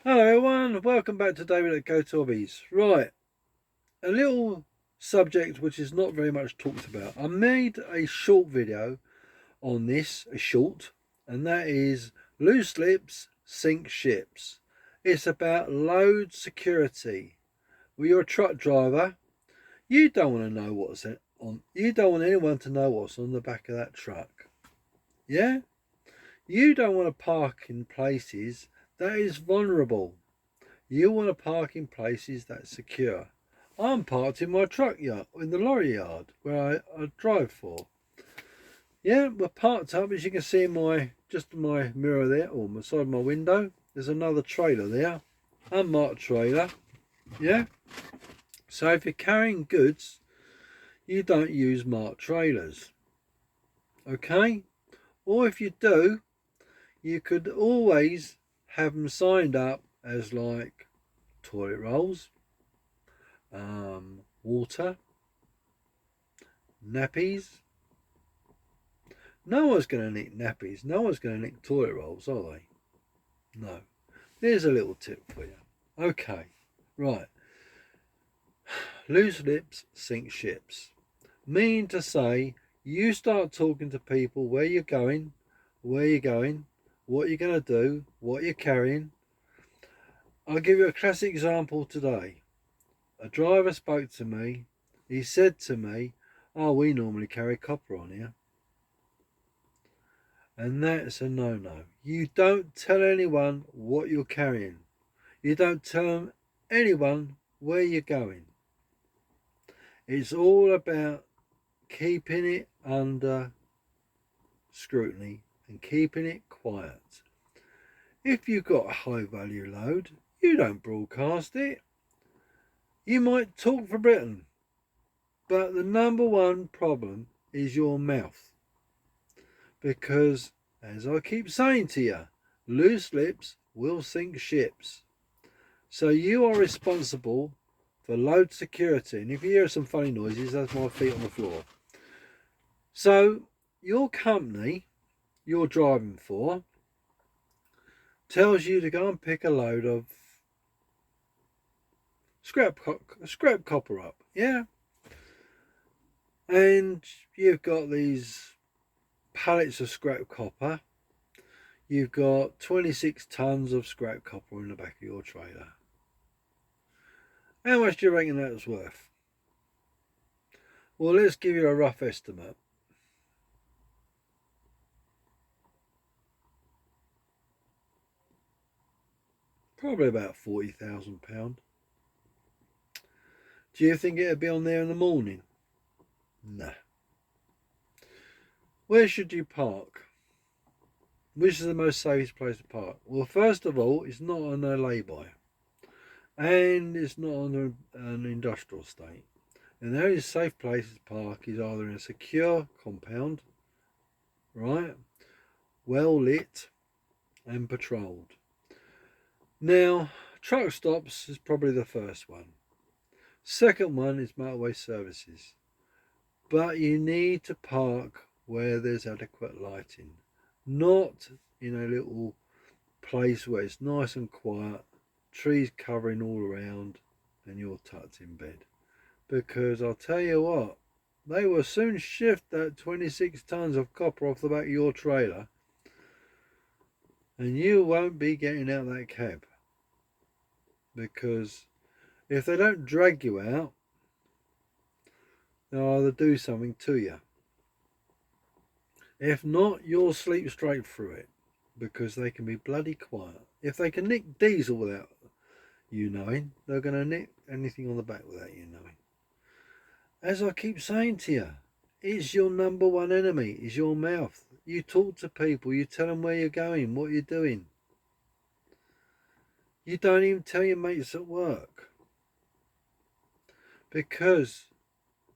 Hello everyone, welcome back to David at Go to Hobbies. Right, a little subject which is not very much talked about. I made a short video on this, and that is loose lips sink ships. It's about load security. When you're a truck driver, you don't want to know what's on. You don't want anyone to know what's on the back of that truck. Yeah, you don't want to park in places that is vulnerable. You want to park in places that's secure. I'm parked in my truck yard, in the lorry yard where I drive for. Yeah, we're parked up, as you can see in my mirror there, or my side of my window. There's another trailer there, unmarked trailer. Yeah. So if you're carrying goods, you don't use marked trailers. Okay. Or if you do, you could always have them signed up as like toilet rolls, water, nappies. No one's going to nick nappies. No one's going to nick toilet rolls, are they? No. There's a little tip for you. Okay, right. Loose lips sink ships. Meaning to say, you start talking to people where you're going, what you're going to do, what you're carrying. I'll give you a classic example today. A driver spoke to me. He said to me, "Oh, we normally carry copper on here." And that's a no-no. You don't tell anyone what you're carrying. You don't tell anyone where you're going. It's all about keeping it under scrutiny and keeping it quiet. If you've got a high value load, you don't broadcast it. You might talk for Britain, but the number one problem is your mouth. Because, as I keep saying to you, loose lips will sink ships. So you are responsible for load security. And if you hear some funny noises, that's my feet on the floor. So your company you're driving for tells you to go and pick a load of scrap copper up. Yeah. And you've got these pallets of scrap copper. You've got 26 tons of scrap copper in the back of your trailer. How much do you reckon that's worth? Well, let's give you a rough estimate. Probably about £40,000. Do you think it'll be on there in the morning? No. Where should you park? Which is the most safest place to park? Well, first of all, it's not on a lay-by. And it's not on an industrial estate. And the only safe place to park is either in a secure compound, right, well lit and patrolled. Now, truck stops is probably the first one. Second one is motorway services. But you need to park where there's adequate lighting. Not in a little place where it's nice and quiet, trees covering all around, and you're tucked in bed. Because I'll tell you what, they will soon shift that 26 tons of copper off the back of your trailer, and you won't be getting out of that cab. Because if they don't drag you out, they'll either do something to you. If not, you'll sleep straight through it, because they can be bloody quiet. If they can nick diesel without you knowing, they're going to nick anything on the back without you knowing. As I keep saying to you, it's your number one enemy, is your mouth. You talk to people, you tell them where you're going, what you're doing. You don't even tell your mates at work. Because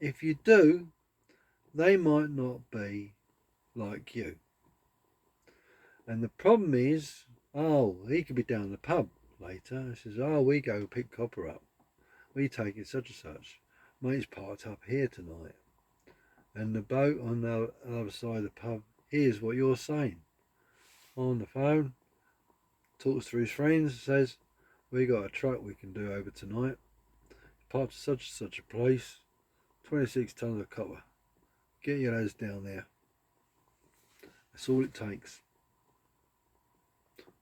if you do, they might not be like you. And the problem is, oh, he could be down the pub later. He says, oh, we go pick copper up. We take it such and such. Mate's parked up here tonight. And the boat on the other side of the pub hears what you're saying. On the phone, talks to his friends, says, We got a truck we can do over tonight. Parked to such and such a place. 26 tons of copper. Get your lads down there. That's all it takes.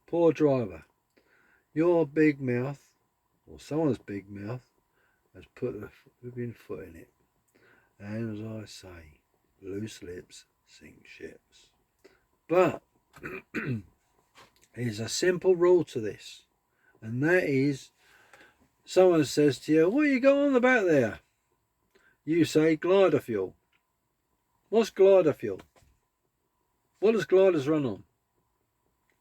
Poor driver. Your big mouth, or someone's big mouth, has put a flipping foot in it. And as I say, loose lips sink ships. But there's a simple rule to this, and that is, someone says to you, what you got on the back there? You say glider fuel. What's glider fuel? What does gliders run on?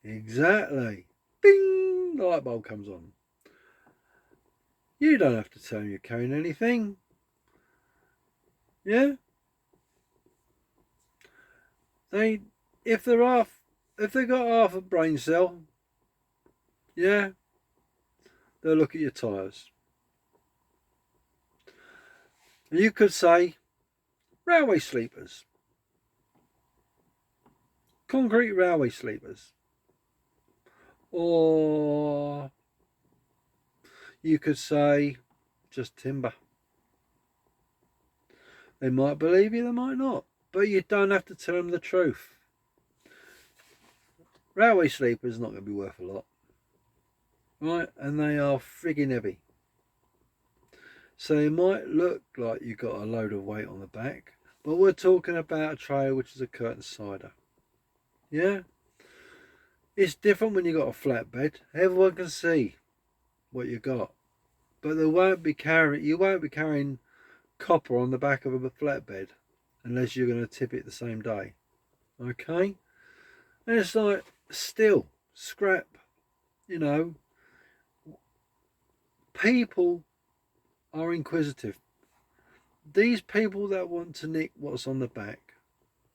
Exactly. Bing! The light bulb comes on. You don't have to tell them you're carrying anything. Yeah? If they've got half a brain cell, yeah, they'll look at your tyres. You could say railway sleepers. Concrete railway sleepers. Or you could say just timber. They might believe you, they might not. But you don't have to tell them the truth. Railway sleepers not going to be worth a lot. Right? And they are frigging heavy. So it might look like you've got a load of weight on the back. But we're talking about a trailer which is a curtain sider. Yeah? It's different when you've got a flatbed. Everyone can see what you got. But you won't be carrying copper on the back of a flatbed unless you're going to tip it the same day. Okay? And it's like steel, scrap, you know. People are inquisitive. These people that want to nick what's on the back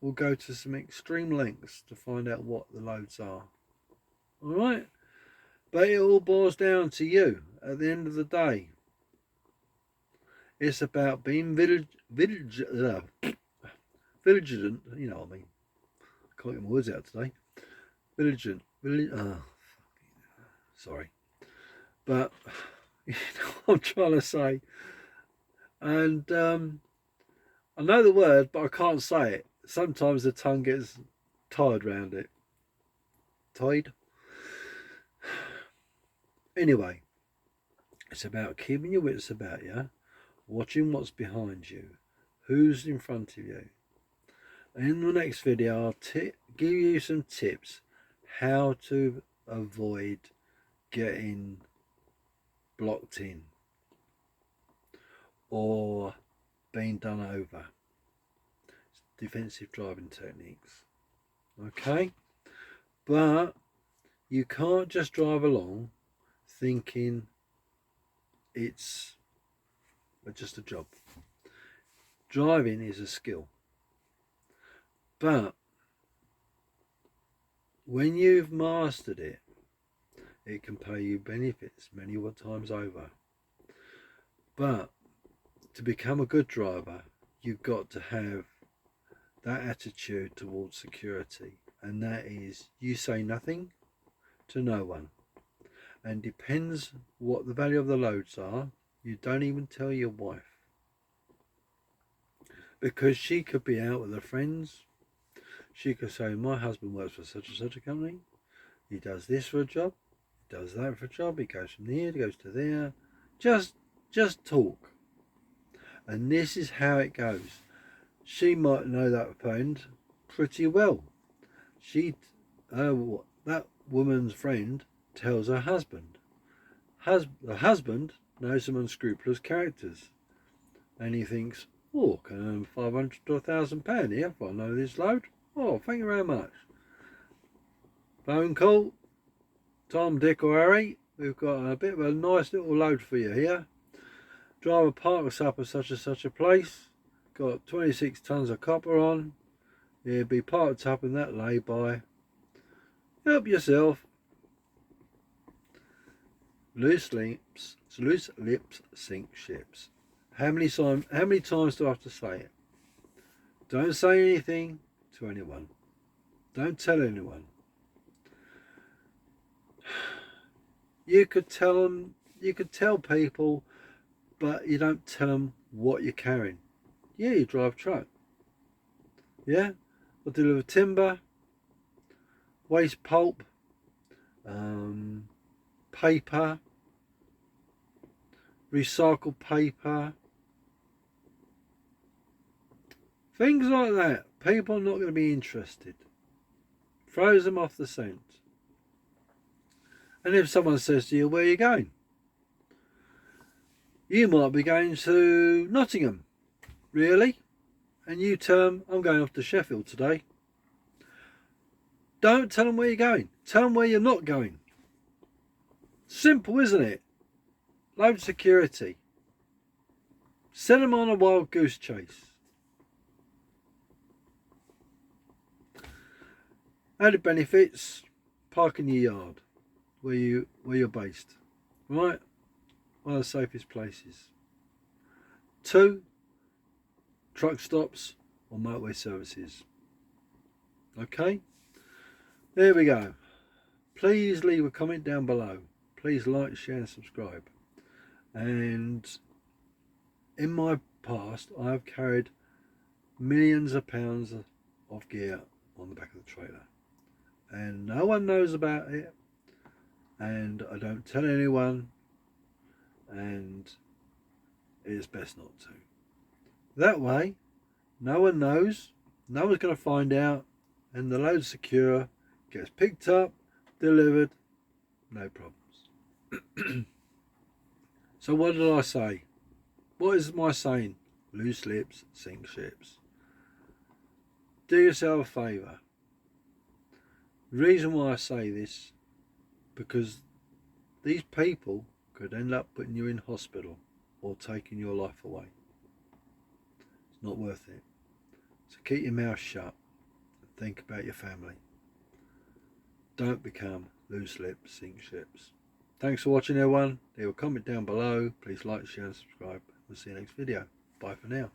will go to some extreme lengths to find out what the loads are. Alright? But it all boils down to you at the end of the day. It's about being vigilant, you know what I mean. I can't get my words out today. Vigilant, sorry. But, you know what I'm trying to say. And I know the word, but I can't say it. Sometimes the tongue gets tied round it. Tied? Anyway, it's about keeping your wits about you, watching what's behind you, who's in front of you. In the next video, I'll give you some tips how to avoid getting blocked in or being done over. Defensive driving techniques. Okay? But you can't just drive along thinking it's just a job. Driving is a skill. But when you've mastered it, it can pay you benefits many times over. But to become a good driver, you've got to have that attitude towards security, and that is you say nothing to no one, and depends what the value of the loads are, you don't even tell your wife, because she could be out with her friends. She could say, my husband works for such and such a company, he does this for a job, he does that for a job, he goes from here, he goes to there. Just talk. And this is how it goes. She might know that friend pretty well. That woman's friend tells her husband. The husband knows some unscrupulous characters, and he thinks, oh, can I earn £500 to £1,000 here if I know this load? Oh, thank you very much. Phone call. Tom, Dick or Harry, we've got a bit of a nice little load for you here. Driver parks up at such and such a place. Got 26 tons of copper on. You'll be parked up in that lay-by. Help yourself. Loose lips sink ships. How many times do I have to say it? Don't say anything to anyone. Don't tell anyone. You could tell them, you could tell people, but you don't tell them what you're carrying. Yeah, you drive a truck. Yeah, I deliver timber, waste pulp, paper, recycled paper, things like that. People are not going to be interested. Throws them off the scent. And if someone says to you, where are you going? You might be going to Nottingham. Really? And you tell them, I'm going off to Sheffield today. Don't tell them where you're going. Tell them where you're not going. Simple, isn't it? Load security. Send them on a wild goose chase. Added benefits, park in your yard where you're based. Right? One of the safest places. 2, truck stops or motorway services. Okay? There we go. Please leave a comment down below. Please like, share and subscribe. And in my past, I've carried millions of pounds of gear on the back of the trailer. And no one knows about it. And I don't tell anyone. And it's best not to. That way, no one knows. No one's going to find out. And the load's secure. Gets picked up, delivered, no problems. So what did I say? What is my saying? Loose lips sink ships. Do yourself a favour. The reason why I say this, because these people could end up putting you in hospital or taking your life away. It's not worth it. So keep your mouth shut and think about your family. Don't become loose lips sink ships. Thanks for watching, everyone. Leave a comment down below. Please like, share and subscribe. We'll see you next video. Bye for now.